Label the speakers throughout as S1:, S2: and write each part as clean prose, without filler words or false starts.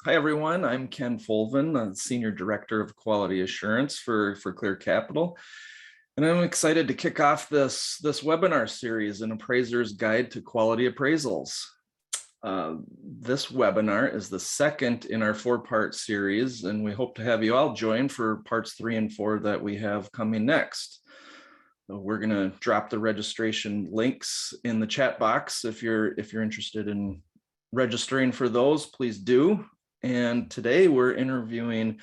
S1: Hi, everyone. I'm Ken Folven, Senior Director of Quality Assurance for Clear Capital. And I'm excited to kick off this webinar series, An Appraiser's Guide to Quality Appraisals. This webinar is the second in our four-part series, and we hope to have you all join for parts 3 and 4 that we have coming next. We're going to drop the registration links in the chat box. If you're interested in registering for those, please do. And today we're interviewing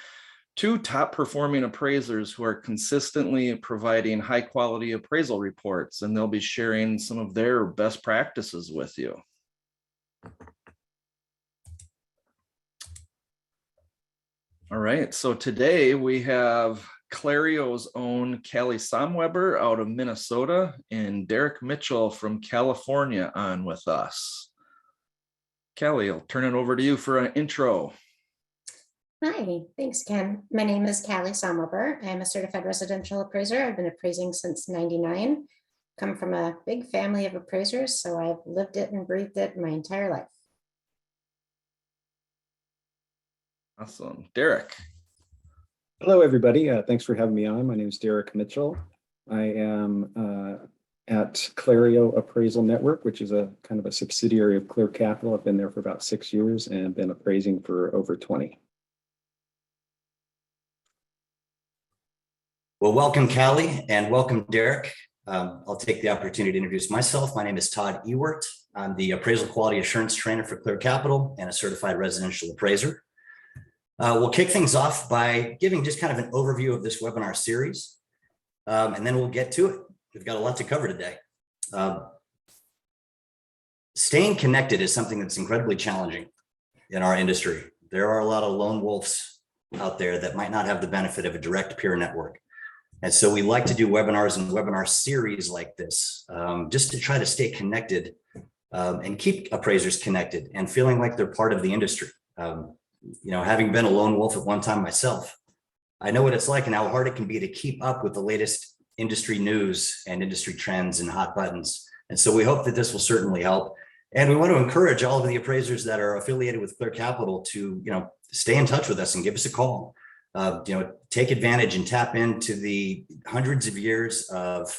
S1: 2 top performing appraisers who are consistently providing high quality appraisal reports, and they'll be sharing some of their best practices with you. All right, so today we have Clario's own Callie Somweber out of Minnesota and Derek Mitchell from California on with us. Callie, I'll turn it over to you for an intro.
S2: Hi, thanks, Ken. My name is Callie Somweber. I'm a certified residential appraiser. I've been appraising since '99. Come from a big family of appraisers, so I've lived it and breathed it my entire life.
S1: Awesome. Derek.
S3: Hello, everybody. Thanks for having me on. My name is Derek Mitchell. I am at Clario Appraisal Network, which is a kind of a subsidiary of Clear Capital. I've been there for about 6 years and been appraising for over 20.
S4: Well, welcome, Callie, and welcome, Derek. I'll take the opportunity to introduce myself. My name is Todd Ewert. I'm the Appraisal Quality Assurance Trainer for Clear Capital and a certified residential appraiser. We'll kick things off by giving just kind of an overview of this webinar series, and then we'll get to it. We've got a lot to cover today. Staying connected is something that's incredibly challenging in our industry. There are a lot of lone wolves out there that might not have the benefit of a direct peer network. And so we like to do webinars and webinar series like this, just to try to stay connected and keep appraisers connected and feeling like they're part of the industry. You know, having been a lone wolf at one time myself, I know what it's like and how hard it can be to keep up with the latest industry news and industry trends and hot buttons. And so we hope that this will certainly help. And we want to encourage all of the appraisers that are affiliated with Clear Capital to, stay in touch with us and give us a call. Take advantage and tap into the hundreds of years of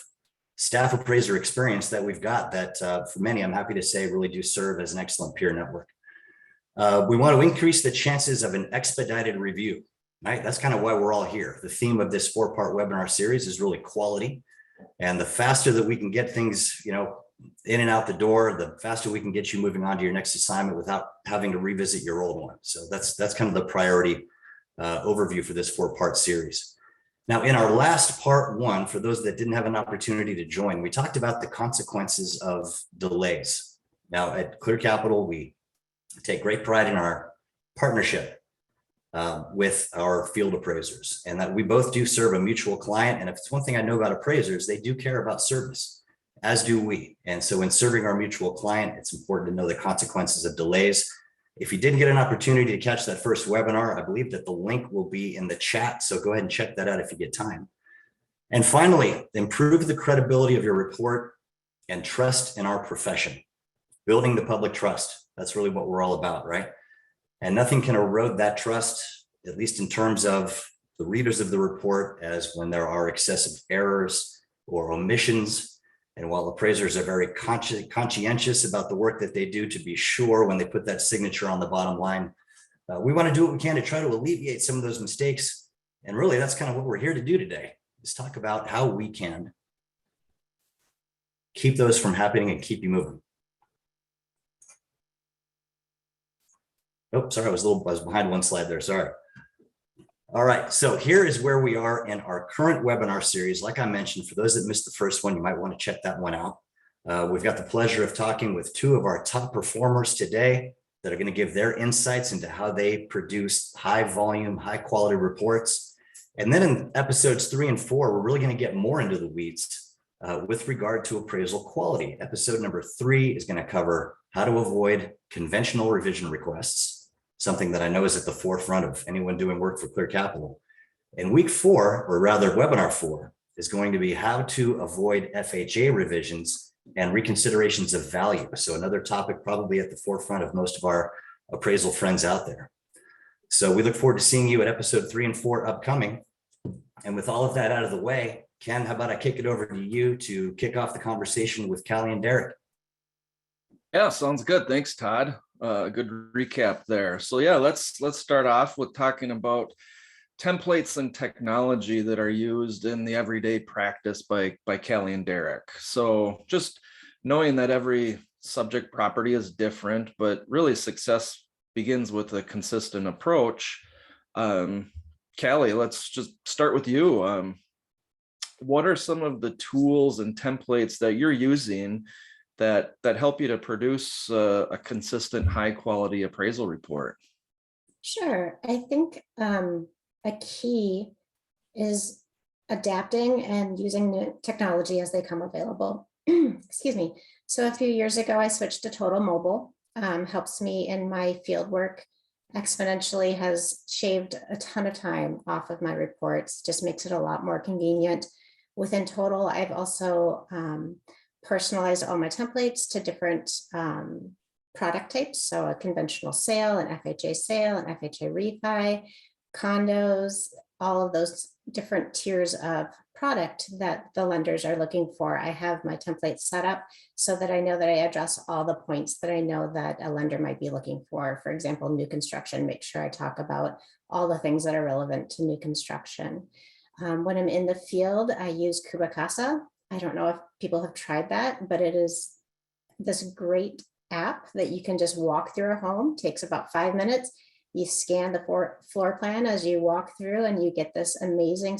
S4: staff appraiser experience that we've got that for many, I'm happy to say, really do serve as an excellent peer network. We want to increase the chances of an expedited review, right? That's kind of why we're all here. The theme of this 4-part webinar series is really quality. And the faster that we can get things, in and out the door, the faster we can get you moving on to your next assignment without having to revisit your old one. So that's kind of the priority overview for this 4-part series. Now, in our last part 1, for those that didn't have an opportunity to join, we talked about the consequences of delays. Now, at Clear Capital, we take great pride in our partnership with our field appraisers, and that we both do serve a mutual client. And if it's one thing I know about appraisers, they do care about service, as do we. And so in serving our mutual client, it's important to know the consequences of delays. If you didn't get an opportunity to catch that first webinar, I believe that the link will be in the chat. So go ahead and check that out if you get time. And finally, improve the credibility of your report and trust in our profession. Building the public trust. That's really what we're all about, right? And nothing can erode that trust, at least in terms of the readers of the report, as when there are excessive errors or omissions. And while appraisers are very conscientious about the work that they do to be sure when they put that signature on the bottom line, we want to do what we can to try to alleviate some of those mistakes. And really, that's kind of what we're here to do today, is talk about how we can keep those from happening and keep you moving. Oh, sorry, I was behind one slide there, sorry. All right, so here is where we are in our current webinar series. Like I mentioned, for those that missed the first one, you might want to check that one out. We've got the pleasure of talking with 2 of our top performers today that are going to give their insights into how they produce high volume, high quality reports. And then in episodes 3 and 4, we're really going to get more into the weeds with regard to appraisal quality. Episode number 3 is going to cover how to avoid conventional revision requests, something that I know is at the forefront of anyone doing work for Clear Capital. And week 4, or rather webinar 4, is going to be how to avoid FHA revisions and reconsiderations of value. So another topic probably at the forefront of most of our appraisal friends out there. So we look forward to seeing you at episode 3 and 4 upcoming. And with all of that out of the way, Ken, how about I kick it over to you to kick off the conversation with Callie and Derek?
S1: Yeah, sounds good. Thanks, Todd. Good recap there. So yeah, let's start off with talking about templates and technology that are used in the everyday practice by Callie and Derek. So just knowing that every subject property is different, but really success begins with a consistent approach. Callie, let's just start with you. What are some of the tools and templates that you're using that help you to produce a consistent, high quality appraisal report?
S2: Sure. I think a key is adapting and using new technology as they come available. Excuse me. So a few years ago, I switched to total mobile. Helps me in my field work exponentially, has shaved a ton of time off of my reports, just makes it a lot more convenient. Within Total, I've also personalized all my templates to different product types. So a conventional sale, an FHA sale, an FHA refi, condos, all of those different tiers of product that the lenders are looking for. I have my templates set up so that I know that I address all the points that I know that a lender might be looking for. For example, new construction, make sure I talk about all the things that are relevant to new construction. When I'm in the field, I use Kubacasa. I don't know if people have tried that, but it is this great app that you can just walk through a home. Takes about 5 minutes. You scan the floor plan as you walk through, and you get this amazing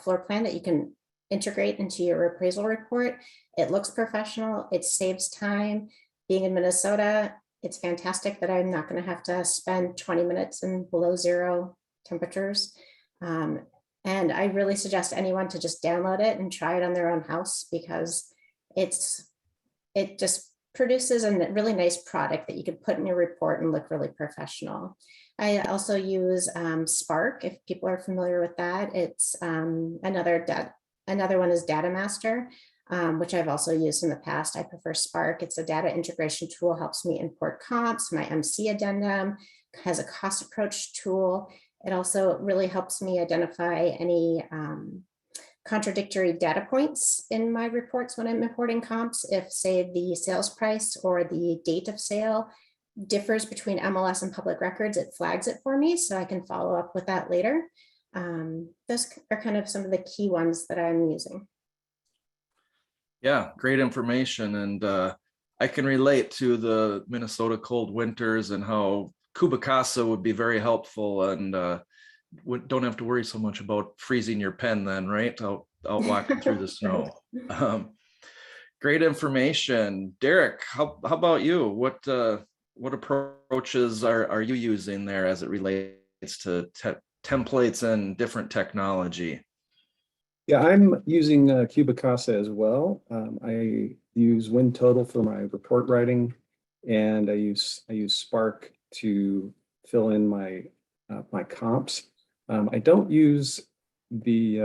S2: floor plan that you can integrate into your appraisal report. It looks professional. It saves time. Being in Minnesota, it's fantastic that I'm not going to have to spend 20 minutes in below zero temperatures. And I really suggest anyone to just download it and try it on their own house, because it just produces a really nice product that you can put in your report and look really professional. I also use Spark, if people are familiar with that. It's another one is Data Master, which I've also used in the past. I prefer Spark. It's a data integration tool, helps me import comps, my MC addendum, has a cost approach tool. It also really helps me identify any contradictory data points in my reports when I'm importing comps. If, say, the sales price or the date of sale differs between MLS and public records, it flags it for me so I can follow up with that later. Those are kind of some of the key ones that I'm using.
S1: Yeah, great information. And I can relate to the Minnesota cold winters and how Kubacasa would be very helpful, and don't have to worry so much about freezing your pen then, right? Out walking through the snow. Great information. Derek, how about you? What approaches are you using there as it relates to templates and different technology?
S3: Yeah, I'm using Kubacasa as well. I use WinTotal for my report writing, and I use Spark to fill in my my comps. I don't use the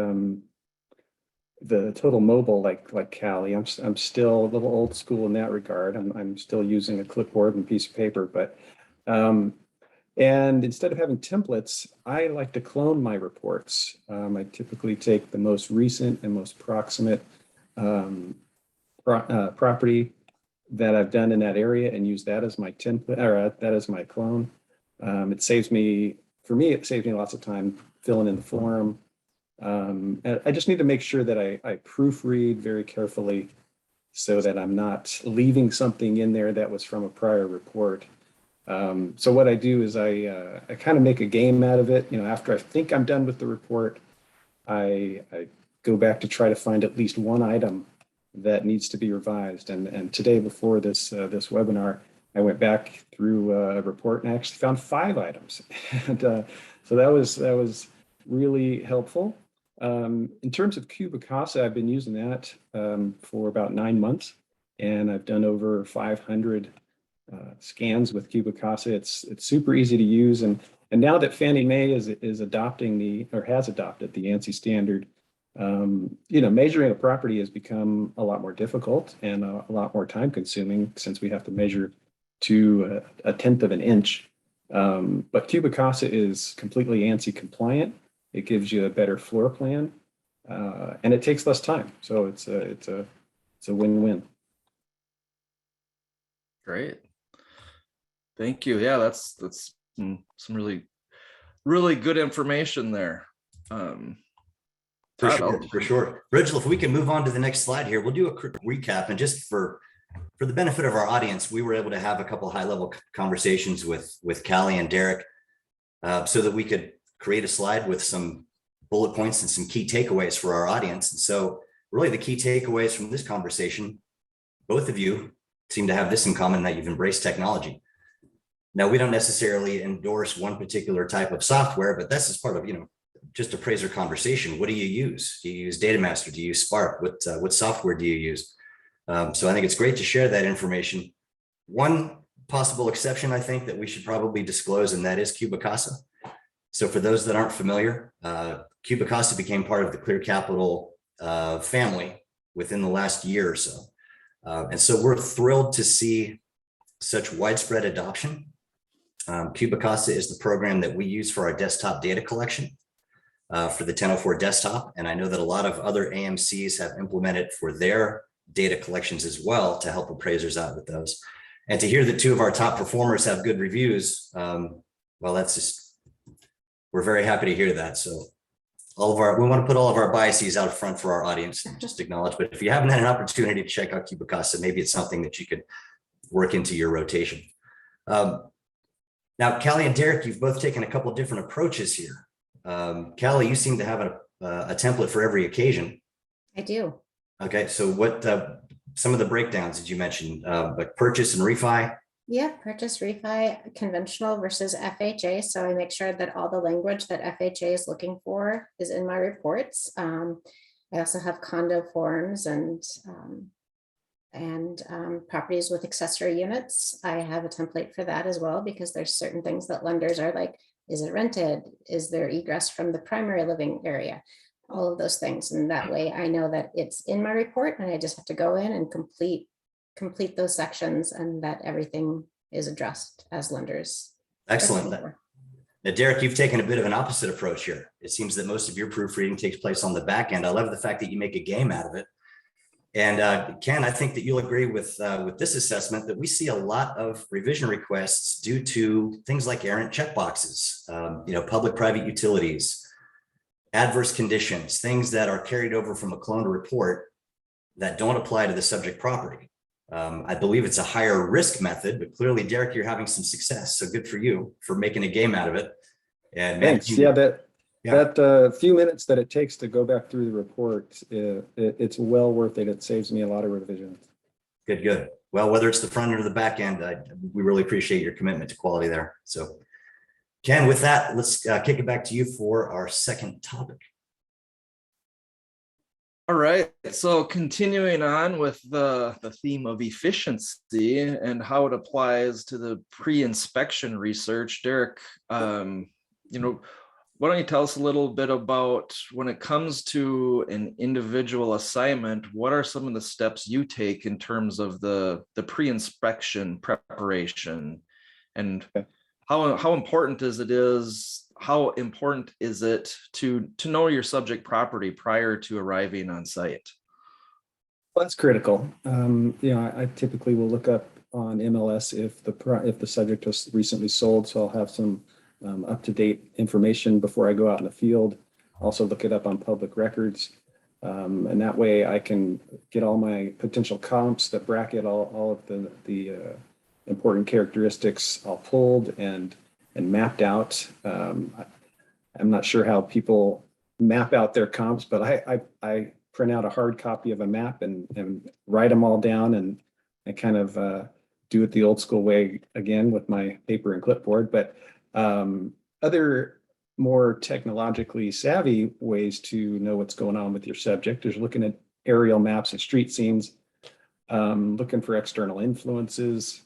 S3: Total Mobile like Callie. I'm still a little old school in that regard. I'm still using a clipboard and piece of paper, but and instead of having templates, I like to clone my reports. I typically take the most recent and most proximate property that I've done in that area and use that as my template, or that as my clone. It saves me lots of time filling in the form. And I just need to make sure that I proofread very carefully so that I'm not leaving something in there that was from a prior report. So what I do is I kind of make a game out of it. You know, after I think I'm done with the report, I go back to try to find at least one item that needs to be revised. And today, before this webinar, I went back through a report and I actually found 5 items. And so that was really helpful. In terms of Kubacasa, I've been using that for about 9 months, and I've done over 500 scans with Kubacasa. It's super easy to use, and now that Fannie Mae is adopting has adopted the ANSI standard, you know, measuring a property has become a lot more difficult and a lot more time consuming, since we have to measure to a tenth of an inch But Cubicasa is completely ANSI compliant. It gives you a better floor plan, and it takes less time. So it's a win-win.
S1: Great. Thank you. Yeah, that's some really good information there.
S4: For
S1: Todd,
S4: sure, for sure. Rachel, if we can move on to the next slide here, we'll do a quick recap. And just for the benefit of our audience, we were able to have a couple high-level conversations with Callie and Derek so that we could create a slide with some bullet points and some key takeaways for our audience. And so really the key takeaways from this conversation, both of you seem to have this in common, that you've embraced technology. Now, we don't necessarily endorse one particular type of software, but this is part of, just appraiser conversation. What do you use? Do you use Datamaster? Do you use Spark? What software do you use? So I think it's great to share that information. One possible exception, I think, that we should probably disclose, and that is Cubicasa. So for those that aren't familiar, Cubicasa became part of the Clear Capital family within the last year or so. And so we're thrilled to see such widespread adoption. Cubicasa is the program that we use for our desktop data collection for the 1004 desktop. And I know that a lot of other AMCs have implemented for their data collections as well to help appraisers out with those. And to hear that two of our top performers have good reviews, well, we're very happy to hear that. So we want to put all of our biases out front for our audience and just acknowledge, but if you haven't had an opportunity to check out Cubicasa, maybe it's something that you could work into your rotation. Now, Callie and Derek, you've both taken a couple of different approaches here. Callie, you seem to have a template for every occasion.
S2: I do.
S4: Okay, so what some of the breakdowns did you mention, like purchase and refi?
S2: Yeah, purchase, refi, conventional versus FHA. So I make sure that all the language that FHA is looking for is in my reports. I also have condo forms and properties with accessory units. I have a template for that as well, because there's certain things that lenders are like, is it rented? Is there egress from the primary living area? All of those things. And that way I know that it's in my report and I just have to go in and complete those sections and that everything is addressed as lenders.
S4: Excellent. Now, Derek, you've taken a bit of an opposite approach here. It seems that most of your proofreading takes place on the back end. I love the fact that you make a game out of it. And Ken, I think that you'll agree with this assessment that we see a lot of revision requests due to things like errant checkboxes, public-private utilities, adverse conditions, things that are carried over from a cloned report that don't apply to the subject property. I believe it's a higher risk method, but clearly, Derek, you're having some success. So good for you for making a game out of it. And
S3: thanks. That few minutes that it takes to go back through the report, it's well worth it. It saves me a lot of revisions.
S4: Good. Well, whether it's the front end or the back end, we really appreciate your commitment to quality there. So Ken, with that, let's kick it back to you for our second topic.
S1: All right, so continuing on with the theme of efficiency and how it applies to the pre-inspection research, Derek, why don't you tell us a little bit about when it comes to an individual assignment, what are some of the steps you take in terms of the pre-inspection preparation, and how important is it to know your subject property prior to arriving on site?
S3: Well, that's critical. I typically will look up on MLS if the subject was recently sold, so I'll have some up-to-date information before I go out in the field. Also look it up on public records, and that way I can get all my potential comps that bracket all of the important characteristics all pulled and mapped out. I'm not sure how people map out their comps, but I print out a hard copy of a map and write them all down, and I kind of do it the old school way again with my paper and clipboard. But other more technologically savvy ways to know what's going on with your subject is looking at aerial maps and street scenes, looking for external influences,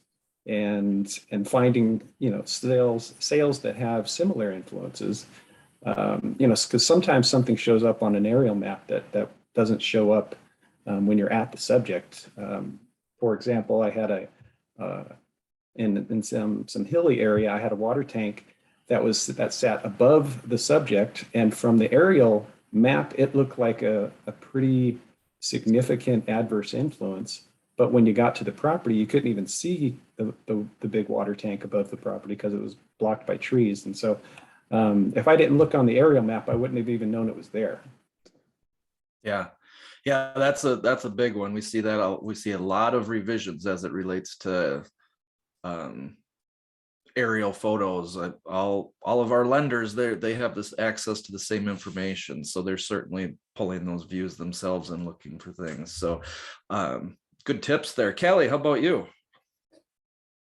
S3: and finding sales that have similar influences. Because sometimes something shows up on an aerial map that doesn't show up when you're at the subject. For example, I had in some hilly area, I had a water tank that sat above the subject, and from the aerial map, it looked like a pretty significant adverse influence. But when you got to the property, you couldn't even see the big water tank above the property because it was blocked by trees. And so if I didn't look on the aerial map, I wouldn't have even known it was there.
S1: Yeah. Yeah, that's a big one. We see that we see a lot of revisions as it relates to aerial photos. All of our lenders, they have this access to the same information, so they're certainly pulling those views themselves and looking for things. So good tips there. Callie, how about you?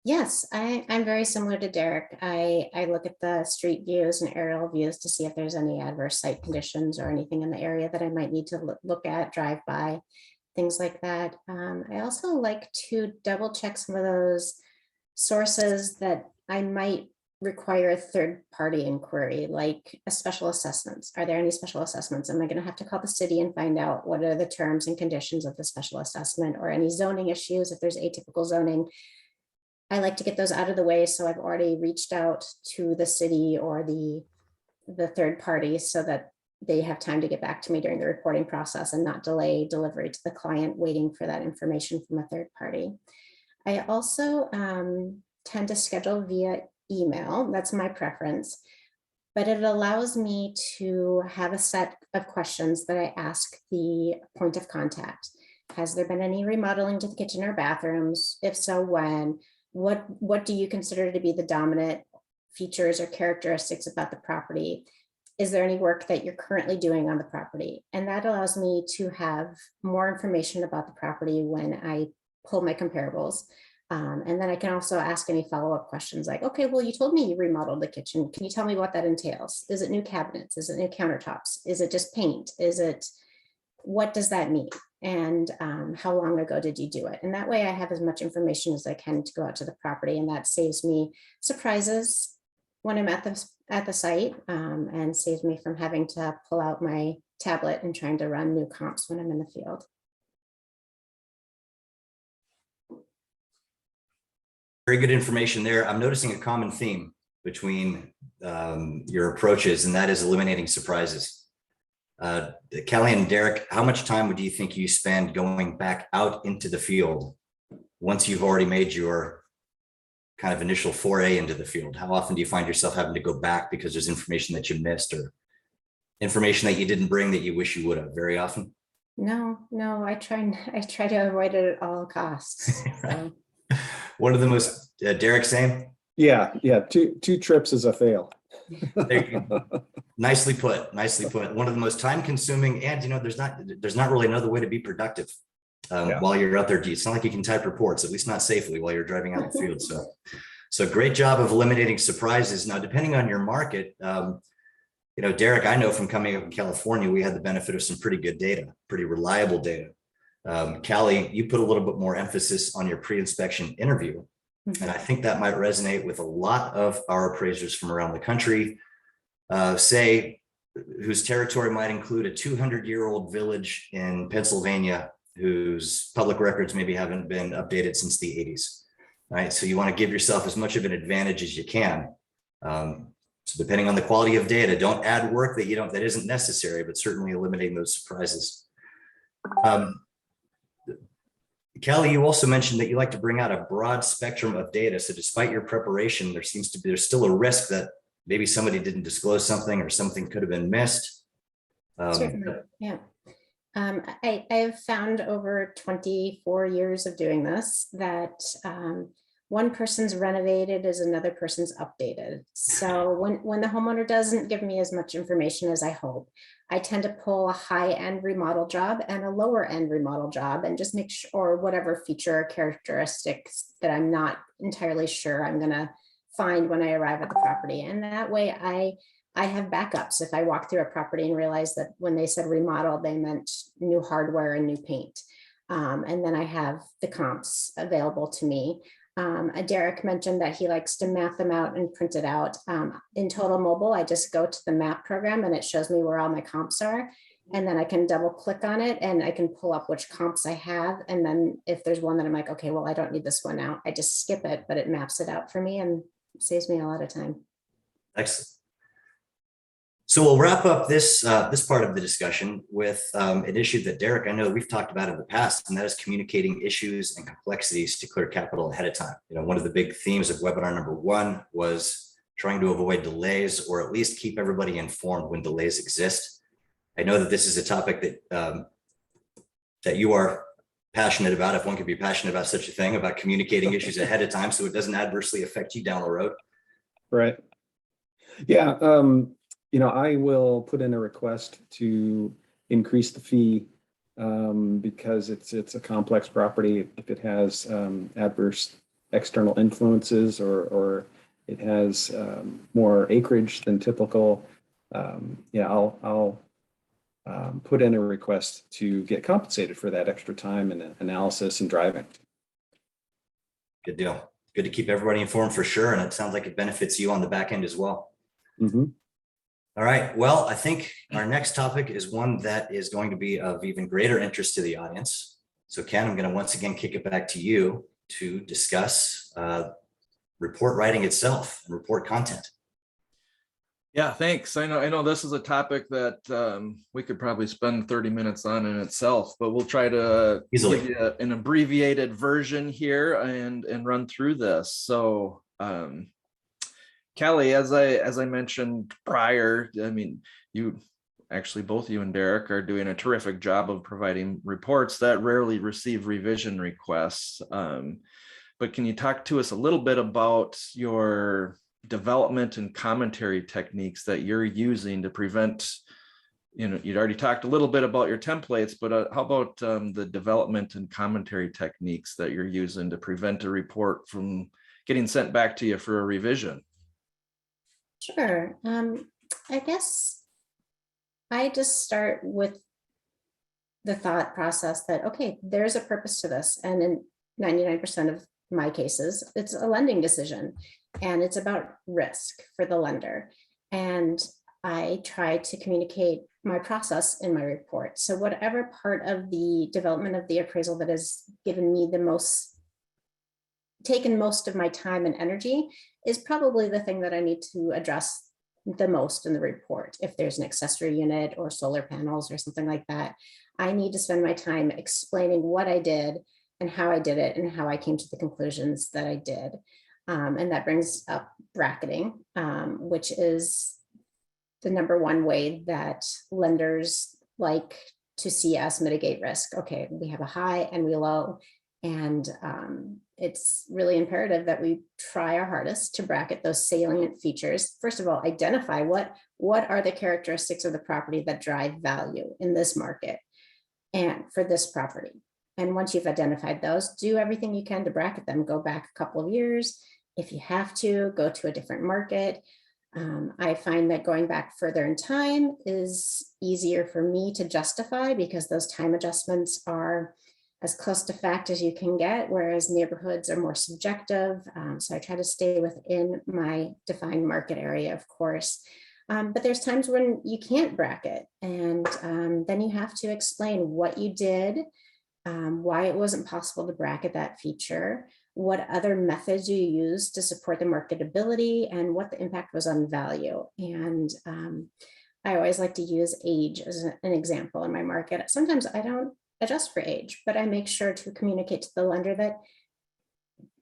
S2: Yes, I'm very similar to Derek. I look at the street views and aerial views to see if there's any adverse site conditions or anything in the area that I might need to look at, drive by, things like that. I also like to double check some of those sources that I might require a third-party inquiry, like a special assessments. Are there any special assessments? Am I going to have to call the city and find out what are the terms and conditions of the special assessment, or any zoning issues if there's atypical zoning? I like to get those out of the way, so I've already reached out to the city or the third party so that they have time to get back to me during the reporting process and not delay delivery to the client waiting for that information from a third party. I also tend to schedule via email. That's my preference, but it allows me to have a set of questions that I ask the point of contact. Has there been any remodeling to the kitchen or bathrooms? If so, when? What do you consider to be the dominant features or characteristics about the property? Is there any work that you're currently doing on the property? And that allows me to have more information about the property when I pull my comparables. And then I can also ask any follow-up questions like, okay, well, you told me you remodeled the kitchen. Can you tell me what that entails? Is it new cabinets? Is it new countertops? Is it just paint? What does that mean? And how long ago did you do it? And that way I have as much information as I can to go out to the property, and that saves me surprises when I'm at the site, and saves me from having to pull out my tablet and trying to run new comps when I'm in the field.
S4: Very good information there. I'm noticing a common theme between your approaches, and that is eliminating surprises. Callie and Derek, how much time do you think you spend going back out into the field once you've already made your kind of initial foray into the field? How often do you find yourself having to go back because there's information that you missed or information that you didn't bring that you wish you would have? Very often?
S2: No, I try to avoid it at all costs. So.
S4: One of the most, Derek, same?
S3: Yeah. Two trips is a fail.
S4: Nicely put. One of the most time consuming, and there's not really another way to be productive while you're out there. It's not like you can type reports, at least not safely while you're driving out in the field. So great job of eliminating surprises. Now, depending on your market, Derek, I know from coming up in California, we had the benefit of some pretty good data, pretty reliable data. Callie, you put a little bit more emphasis on your pre-inspection interview. And I think that might resonate with a lot of our appraisers from around the country, say, whose territory might include a 200-year-old village in Pennsylvania, whose public records maybe haven't been updated since the 80s, right? So you want to give yourself as much of an advantage as you can. So depending on the quality of data, don't add work that isn't necessary, but certainly eliminating those surprises. Callie, you also mentioned that you like to bring out a broad spectrum of data. So despite your preparation, there's still a risk that maybe somebody didn't disclose something or something could have been missed.
S2: Certainly, yeah. I have found over 24 years of doing this that one person's renovated is another person's updated. So when the homeowner doesn't give me as much information as I hope, I tend to pull a high-end remodel job and a lower-end remodel job and just make sure, or whatever feature or characteristics that I'm not entirely sure I'm going to find when I arrive at the property. And that way I have backups if I walk through a property and realize that when they said remodel, they meant new hardware and new paint. And then I have the comps available to me. Derek mentioned that he likes to map them out and print it out. In Total Mobile, I just go to the map program and it shows me where all my comps are. And then I can double click on it and I can pull up which comps I have. And then if there's one that I'm like, okay, well, I don't need this one now, I just skip it, but it maps it out for me and saves me a lot of time.
S4: Excellent. So we'll wrap up this part of the discussion with an issue that Derek, I know we've talked about in the past, and that is communicating issues and complexities to Clear Capital ahead of time. One of the big themes of webinar number 1 was trying to avoid delays, or at least keep everybody informed when delays exist. I know that this is a topic that you are passionate about, if one could be passionate about such a thing, about communicating issues ahead of time so it doesn't adversely affect you down the road.
S3: Right. Yeah. I will put in a request to increase the fee because it's a complex property. If it has adverse external influences or it has more acreage than typical, I'll put in a request to get compensated for that extra time and analysis and driving.
S4: Good deal. Good to keep everybody informed for sure. And it sounds like it benefits you on the back end as well.
S3: Mm-hmm.
S4: All right. Well, I think our next topic is one that is going to be of even greater interest to the audience. So Ken, I'm going to once again kick it back to you to discuss report writing itself and report content.
S1: Yeah, thanks. I know this is a topic that we could probably spend 30 minutes on in itself, but we'll try to
S4: Easily.
S1: give you an abbreviated version here and run through this. So Kelly, as I mentioned prior, I mean, you actually, both you and Derek are doing a terrific job of providing reports that rarely receive revision requests. But can you talk to us a little bit about your development and commentary techniques that you're using to prevent, you'd already talked a little bit about your templates, but how about the development and commentary techniques that you're using to prevent a report from getting sent back to you for a revision?
S2: Sure. I guess I just start with the thought process that, okay, there's a purpose to this. And in 99% of my cases, it's a lending decision and it's about risk for the lender. And I try to communicate my process in my report. So whatever part of the development of the appraisal that has given me taken most of my time and energy is probably the thing that I need to address the most in the report. If there's an accessory unit or solar panels or something like that, I need to spend my time explaining what I did and how I did it and how I came to the conclusions that I did. And that brings up bracketing, which is the number one way that lenders like to see us mitigate risk. Okay, we have a high and we low, and it's really imperative that we try our hardest to bracket those salient features. First of all, identify what are the characteristics of the property that drive value in this market and for this property. And once you've identified those, do everything you can to bracket them. Go back a couple of years. If you have to, go to a different market. I find that going back further in time is easier for me to justify because those time adjustments are as close to fact as you can get, whereas neighborhoods are more subjective. So I try to stay within my defined market area, of course. But there's times when you can't bracket, and then you have to explain what you did, why it wasn't possible to bracket that feature, what other methods you used to support the marketability, and what the impact was on value. And I always like to use age as an example in my market. Sometimes I don't adjust for age, but I make sure to communicate to the lender that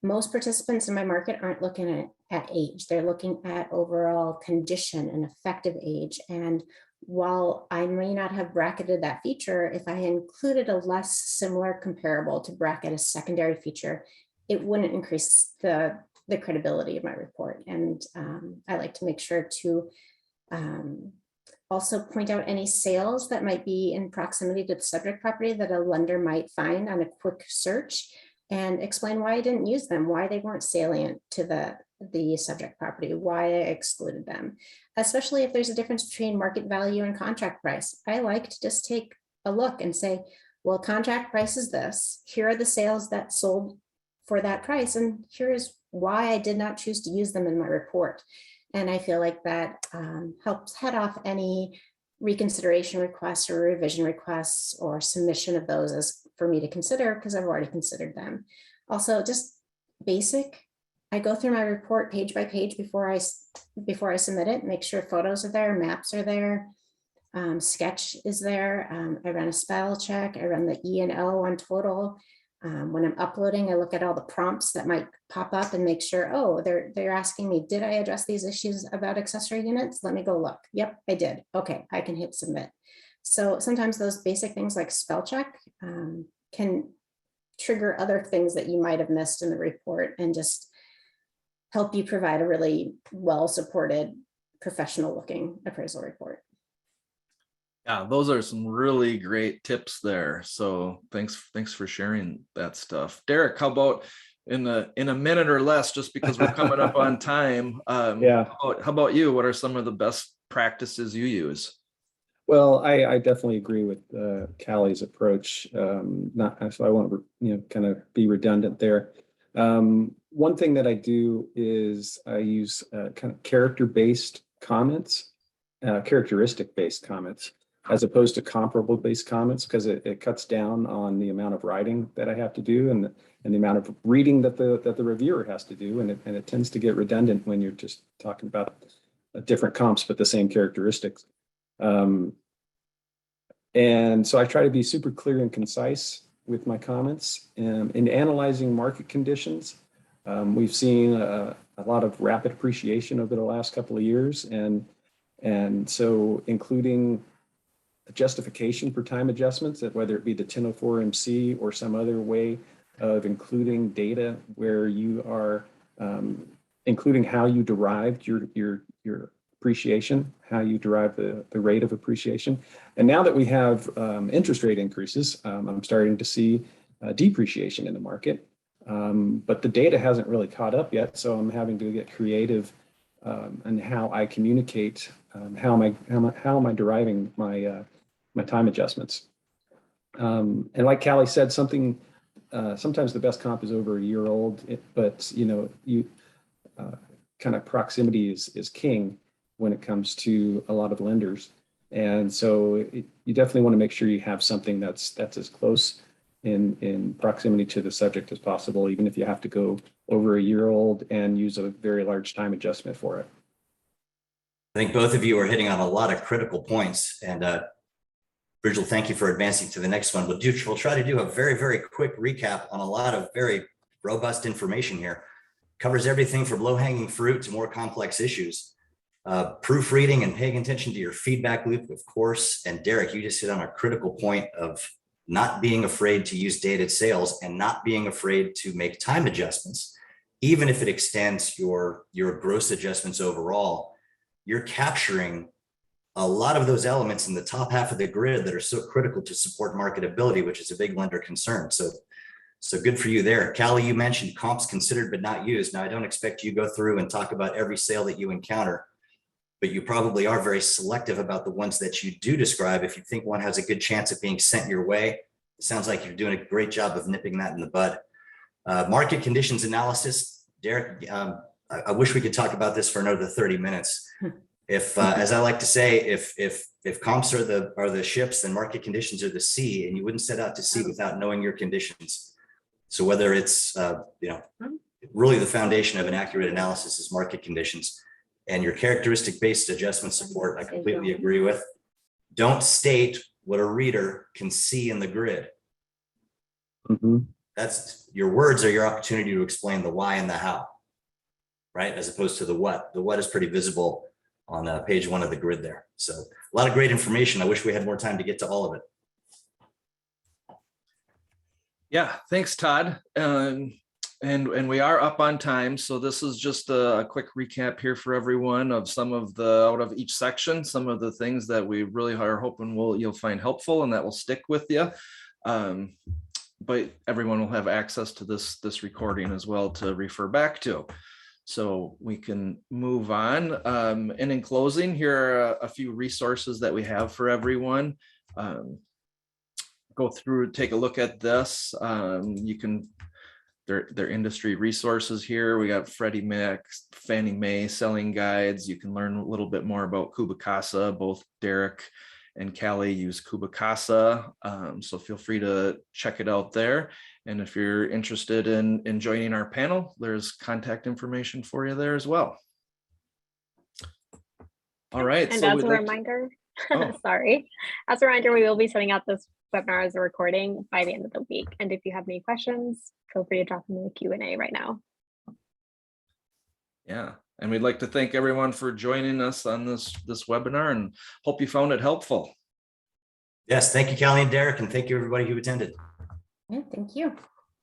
S2: most participants in my market aren't looking at age. They're looking at overall condition and effective age. And while I may not have bracketed that feature, if I included a less similar comparable to bracket a secondary feature, it wouldn't increase the credibility of my report. And I like to make sure to also point out any sales that might be in proximity to the subject property that a lender might find on a quick search, and explain why I didn't use them, why they weren't salient to the subject property, why I excluded them, especially if there's a difference between market value and contract price. I like to just take a look and say, well, contract price is this. Here are the sales that sold for that price, and here is why I did not choose to use them in my report. And I feel like that helps head off any reconsideration requests or revision requests or submission of those as for me to consider because I've already considered them. Also, just basic, I go through my report page by page before I submit it, make sure photos are there, maps are there, sketch is there. I run a spell check. I run the E&O on total. When I'm uploading, I look at all the prompts that might pop up and make sure, oh, they're asking me, did I address these issues about accessory units? Let me go look. Yep, I did. Okay, I can hit submit. So sometimes those basic things like spell check can trigger other things that you might have missed in the report and just help you provide a really well-supported, professional looking appraisal report.
S1: Yeah, those are some really great tips there. So thanks for sharing that stuff. Derek, how about in a minute or less, just because we're coming up on time.
S3: Yeah.
S1: How about you? What are some of the best practices you use?
S3: Well, I definitely agree with Callie's approach. So I won't, kind of be redundant there. One thing that I do is I use kind of character-based comments, characteristic-based comments, as opposed to comparable-based comments, because it cuts down on the amount of writing that I have to do and the amount of reading that the reviewer has to do, and it tends to get redundant when you're just talking about different comps but the same characteristics. And so I try to be super clear and concise with my comments. In analyzing market conditions, we've seen a lot of rapid appreciation over the last couple of years, and so including a justification for time adjustments, that whether it be the 1004 MC or some other way of including data where you are including how you derived your appreciation, how you derive the rate of appreciation. And now that we have interest rate increases, I'm starting to see depreciation in the market, but the data hasn't really caught up yet. So I'm having to get creative in how I communicate, how am I deriving my my time adjustments. And like Callie said, sometimes the best comp is over a year old, but kind of proximity is king when it comes to a lot of lenders. And so you definitely want to make sure you have something that's as close in proximity to the subject as possible, even if you have to go over a year old and use a very large time adjustment for it.
S4: I think both of you are hitting on a lot of critical points, and Virgil, thank you for advancing to the next one. We'll try to do a very, very quick recap on a lot of very robust information here. Covers everything from low-hanging fruit to more complex issues. Proofreading and paying attention to your feedback loop, of course. And Derek, you just hit on a critical point of not being afraid to use dated sales and not being afraid to make time adjustments. Even if it extends your gross adjustments overall, you're capturing a lot of those elements in the top half of the grid that are so critical to support marketability, which is a big lender concern. So good for you there. Callie, you mentioned comps considered but not used. Now, I don't expect you to go through and talk about every sale that you encounter, but you probably are very selective about the ones that you do describe. If you think one has a good chance of being sent your way, it sounds like you're doing a great job of nipping that in the bud. Market conditions analysis, Derek, I wish we could talk about this for another 30 minutes. If, as I like to say, if comps are the ships, then market conditions are the sea, and you wouldn't set out to sea without knowing your conditions. So whether it's, really the foundation of an accurate analysis is market conditions, and your characteristic-based adjustment support, I completely agree with. Don't state what a reader can see in the grid.
S3: Mm-hmm.
S4: That's your words are your opportunity to explain the why and the how, right? As opposed to the what. The what is pretty visible on page 1 of the grid there. So a lot of great information. I wish we had more time to get to all of it.
S1: Yeah, thanks, Todd. And we are up on time. So this is just a quick recap here for everyone of some of out of each section, some of the things that we really are hoping you'll find helpful and that will stick with you. But everyone will have access to this recording as well to refer back to. So we can move on. And in closing, here are a few resources that we have for everyone. Go through, take a look at this. You can their industry resources here. We got Freddie Mac, Fannie Mae selling guides. You can learn a little bit more about Kubicasa. Both Derek and Callie use Kubicasa, so feel free to check it out there. And if you're interested in joining our panel, there's contact information for you there as well. All right.
S5: And
S1: so
S5: as
S1: we'd
S5: a
S1: like
S5: reminder,
S1: Oh.
S5: sorry, as a reminder, we will be sending out this webinar as a recording by the end of the week. And if you have any questions, feel free to drop them in the Q&A right now.
S1: Yeah, and we'd like to thank everyone for joining us on this webinar, and hope you found it helpful.
S4: Yes, thank you, Callie and Derek, and thank you everybody who attended.
S2: Yeah, thank you.